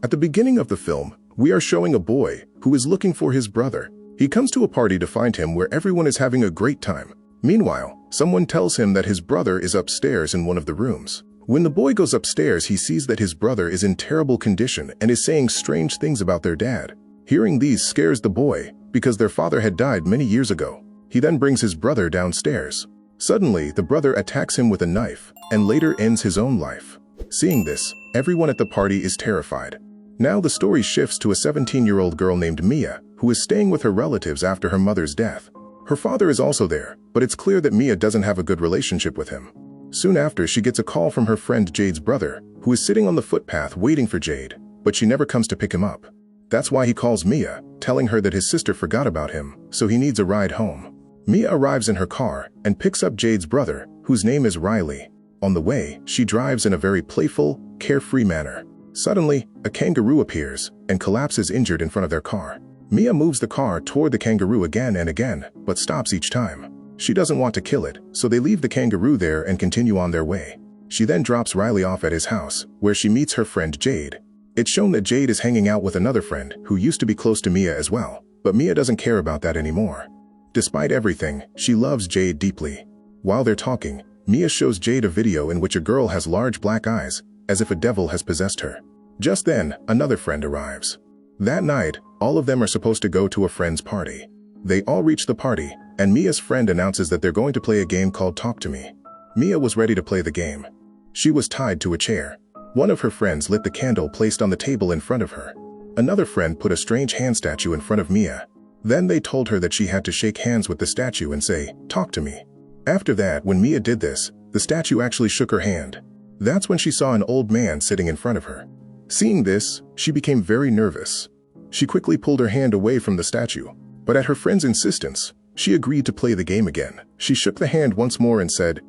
At the beginning of the film, we are showing a boy who is looking for his brother. He comes to a party to find him where everyone is having a great time. Meanwhile, someone tells him that his brother is upstairs in one of the rooms. When the boy goes upstairs, he sees that his brother is in terrible condition and is saying strange things about their dad. Hearing these scares the boy because their father had died many years ago. He then brings his brother downstairs. Suddenly, the brother attacks him with a knife and later ends his own life. Seeing this, everyone at the party is terrified. Now the story shifts to a 17-year-old girl named Mia, who is staying with her relatives after her mother's death. Her father is also there, but it's clear that Mia doesn't have a good relationship with him. Soon after, she gets a call from her friend Jade's brother, who is sitting on the footpath waiting for Jade, but she never comes to pick him up. That's why he calls Mia, telling her that his sister forgot about him, so he needs a ride home. Mia arrives in her car and picks up Jade's brother, whose name is Riley. On the way, she drives in a very playful, carefree manner. Suddenly, a kangaroo appears and collapses injured in front of their car. Mia moves the car toward the kangaroo again and again, but stops each time. She doesn't want to kill it, so they leave the kangaroo there and continue on their way. She then drops Riley off at his house, where she meets her friend Jade. It's shown that Jade is hanging out with another friend who used to be close to Mia as well, but Mia doesn't care about that anymore. Despite everything, she loves Jade deeply. While they're talking, Mia shows Jade a video in which a girl has large black eyes, as if a devil has possessed her. Just then, another friend arrives. That night, all of them are supposed to go to a friend's party. They all reach the party, and Mia's friend announces that they're going to play a game called Talk to Me. Mia was ready to play the game. She was tied to a chair. One of her friends lit the candle placed on the table in front of her. Another friend put a strange hand statue in front of Mia. Then they told her that she had to shake hands with the statue and say, "Talk to me." After that, when Mia did this, the statue actually shook her hand. That's when she saw an old man sitting in front of her. Seeing this, she became very nervous. She quickly pulled her hand away from the statue, but at her friend's insistence, she agreed to play the game again. She shook the hand once more and said,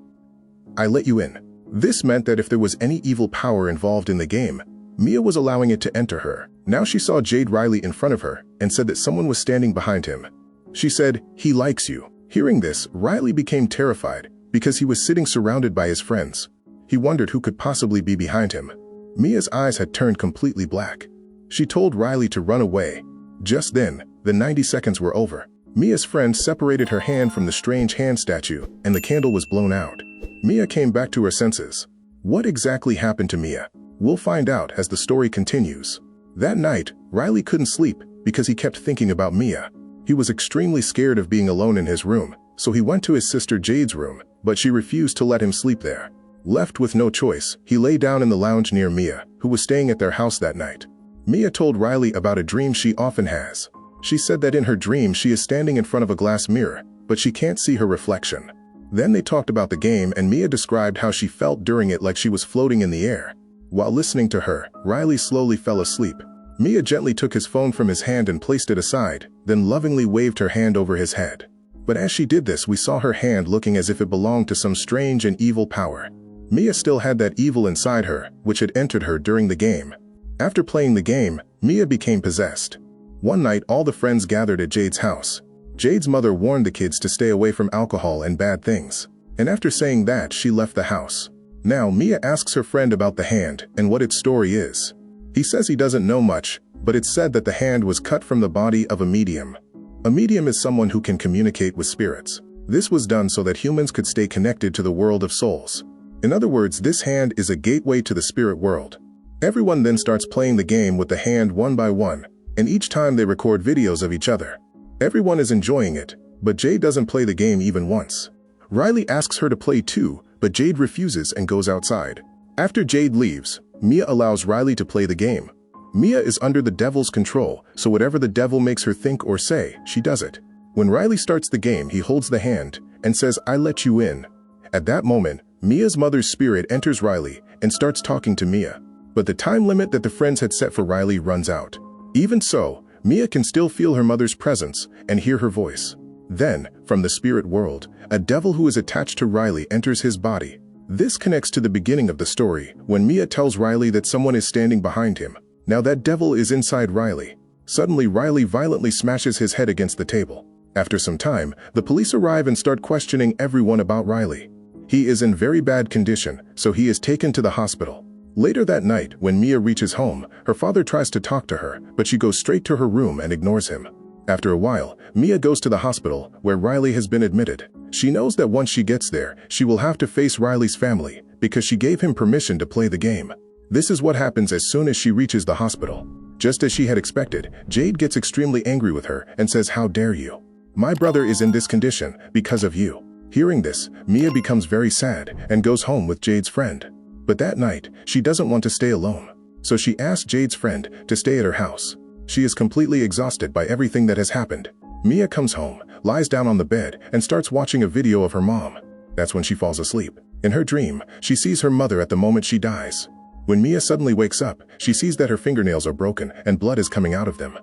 "I let you in." This meant that if there was any evil power involved in the game, Mia was allowing it to enter her. Now she saw Jade Riley in front of her and said that someone was standing behind him. She said, "He likes you." Hearing this, Riley became terrified because he was sitting surrounded by his friends. He wondered who could possibly be behind him. Mia's eyes had turned completely black. She told Riley to run away. Just then, the 90 seconds were over. Mia's friend separated her hand from the strange hand statue, and the candle was blown out. Mia came back to her senses. What exactly happened to Mia? We'll find out as the story continues. That night, Riley couldn't sleep because he kept thinking about Mia. He was extremely scared of being alone in his room, so he went to his sister Jade's room, but she refused to let him sleep there. Left with no choice, he lay down in the lounge near Mia, who was staying at their house that night. Mia told Riley about a dream she often has. She said that in her dream she is standing in front of a glass mirror, but she can't see her reflection. Then they talked about the game and Mia described how she felt during it, like she was floating in the air. While listening to her, Riley slowly fell asleep. Mia gently took his phone from his hand and placed it aside, then lovingly waved her hand over his head. But as she did this, we saw her hand looking as if it belonged to some strange and evil power. Mia still had that evil inside her, which had entered her during the game. After playing the game, Mia became possessed. One night, all the friends gathered at Jade's house. Jade's mother warned the kids to stay away from alcohol and bad things. And after saying that, she left the house. Now, Mia asks her friend about the hand and what its story is. He says he doesn't know much, but it's said that the hand was cut from the body of a medium. A medium is someone who can communicate with spirits. This was done so that humans could stay connected to the world of souls. In other words, this hand is a gateway to the spirit world. Everyone then starts playing the game with the hand one by one, and each time they record videos of each other. Everyone is enjoying it, but Jade doesn't play the game even once. Riley asks her to play too, but Jade refuses and goes outside. After Jade leaves, Mia allows Riley to play the game. Mia is under the devil's control, so whatever the devil makes her think or say, she does it. When Riley starts the game, he holds the hand and says, "I let you in." At that moment, Mia's mother's spirit enters Riley and starts talking to Mia. But the time limit that the friends had set for Riley runs out. Even so, Mia can still feel her mother's presence and hear her voice. Then, from the spirit world, a devil who is attached to Riley enters his body. This connects to the beginning of the story, when Mia tells Riley that someone is standing behind him. Now that devil is inside Riley. Suddenly, Riley violently smashes his head against the table. After some time, the police arrive and start questioning everyone about Riley. He is in very bad condition, so he is taken to the hospital. Later that night, when Mia reaches home, her father tries to talk to her, but she goes straight to her room and ignores him. After a while, Mia goes to the hospital, where Riley has been admitted. She knows that once she gets there, she will have to face Riley's family, because she gave him permission to play the game. This is what happens as soon as she reaches the hospital. Just as she had expected, Jade gets extremely angry with her and says, "How dare you? My brother is in this condition because of you." Hearing this, Mia becomes very sad and goes home with Jade's friend. But that night, she doesn't want to stay alone. So she asks Jade's friend to stay at her house. She is completely exhausted by everything that has happened. Mia comes home, lies down on the bed, and starts watching a video of her mom. That's when she falls asleep. In her dream, she sees her mother at the moment she dies. When Mia suddenly wakes up, she sees that her fingernails are broken and blood is coming out of them.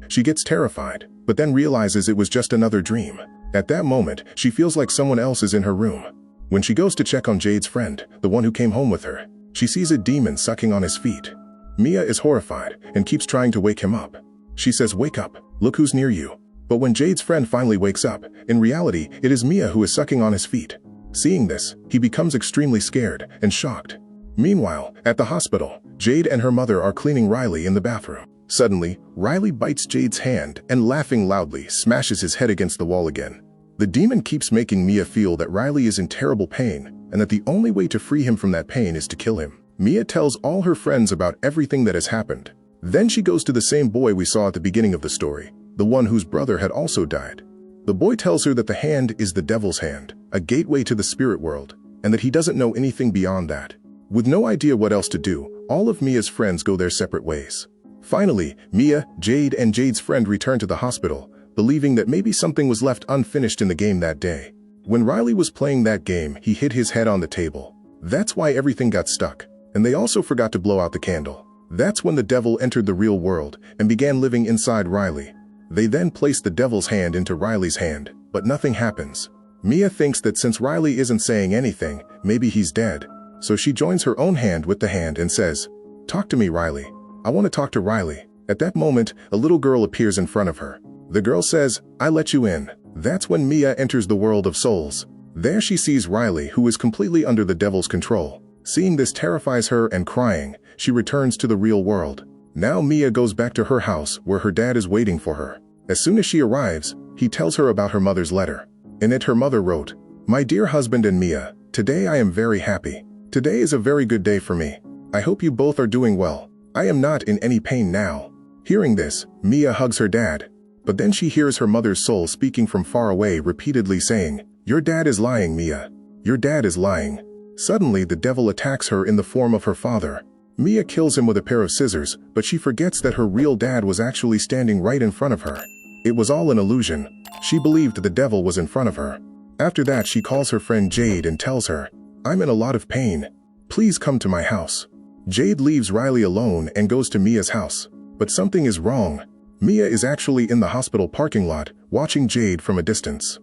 She gets terrified, but then realizes it was just another dream. At that moment, she feels like someone else is in her room. When she goes to check on Jade's friend, the one who came home with her, she sees a demon sucking on his feet. Mia is horrified and keeps trying to wake him up. She says, "Wake up, look who's near you." But when Jade's friend finally wakes up, in reality, it is Mia who is sucking on his feet. Seeing this, he becomes extremely scared and shocked. Meanwhile, at the hospital, Jade and her mother are cleaning Riley in the bathroom. Suddenly, Riley bites Jade's hand and, laughing loudly, smashes his head against the wall again. The demon keeps making Mia feel that Riley is in terrible pain and that the only way to free him from that pain is to kill him. Mia tells all her friends about everything that has happened. Then she goes to the same boy we saw at the beginning of the story, the one whose brother had also died. The boy tells her that the hand is the devil's hand, a gateway to the spirit world, and that he doesn't know anything beyond that. With no idea what else to do, all of Mia's friends go their separate ways. Finally, Mia, Jade, and Jade's friend return to the hospital, believing that maybe something was left unfinished in the game that day. When Riley was playing that game, he hit his head on the table. That's why everything got stuck, and they also forgot to blow out the candle. That's when the devil entered the real world and began living inside Riley. They then placed the devil's hand into Riley's hand, but nothing happens. Mia thinks that since Riley isn't saying anything, maybe he's dead. So she joins her own hand with the hand and says, "Talk to me, Riley. I want to talk to Riley." At that moment, a little girl appears in front of her. The girl says, "I let you in." That's when Mia enters the world of souls. There she sees Riley, who is completely under the devil's control. Seeing this terrifies her, and crying, she returns to the real world. Now Mia goes back to her house where her dad is waiting for her. As soon as she arrives, he tells her about her mother's letter. In it, her mother wrote, "My dear husband and Mia, today I am very happy. Today is a very good day for me. I hope you both are doing well. I am not in any pain now." Hearing this, Mia hugs her dad. But then she hears her mother's soul speaking from far away, repeatedly saying, "Your dad is lying, Mia. Your dad is lying." Suddenly, the devil attacks her in the form of her father. Mia kills him with a pair of scissors, but she forgets that her real dad was actually standing right in front of her. It was all an illusion. She believed the devil was in front of her. After that, she calls her friend Jade and tells her, "I'm in a lot of pain. Please come to my house." Jade leaves Riley alone and goes to Mia's house. But something is wrong. Mia is actually in the hospital parking lot, watching Jade from a distance.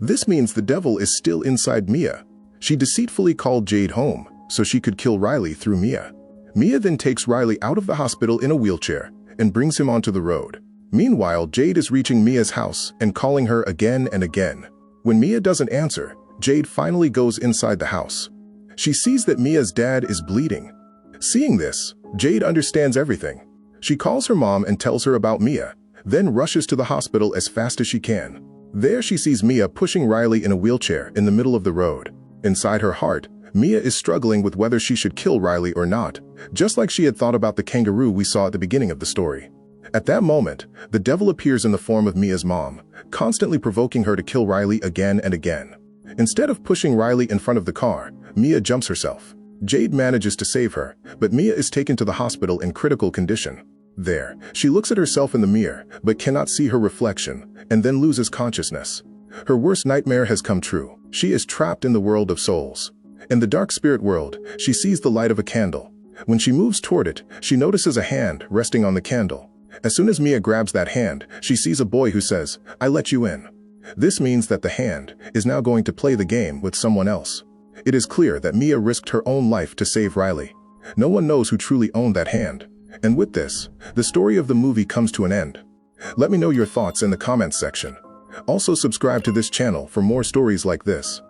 This means the devil is still inside Mia. She deceitfully called Jade home, so she could kill Riley through Mia. Mia then takes Riley out of the hospital in a wheelchair and brings him onto the road. Meanwhile, Jade is reaching Mia's house and calling her again and again. When Mia doesn't answer, Jade finally goes inside the house. She sees that Mia's dad is bleeding. Seeing this, Jade understands everything. She calls her mom and tells her about Mia, then rushes to the hospital as fast as she can. There she sees Mia pushing Riley in a wheelchair in the middle of the road. Inside her heart, Mia is struggling with whether she should kill Riley or not, just like she had thought about the kangaroo we saw at the beginning of the story. At that moment, the devil appears in the form of Mia's mom, constantly provoking her to kill Riley again and again. Instead of pushing Riley in front of the car, Mia jumps herself. Jade manages to save her, but Mia is taken to the hospital in critical condition. There, she looks at herself in the mirror, but cannot see her reflection, and then loses consciousness. Her worst nightmare has come true. She is trapped in the world of souls. In the dark spirit world, she sees the light of a candle. When she moves toward it, she notices a hand resting on the candle. As soon as Mia grabs that hand, she sees a boy who says, "I let you in." This means that the hand is now going to play the game with someone else. It is clear that Mia risked her own life to save Riley. No one knows who truly owned that hand. And with this, the story of the movie comes to an end. Let me know your thoughts in the comments section. Also subscribe to this channel for more stories like this.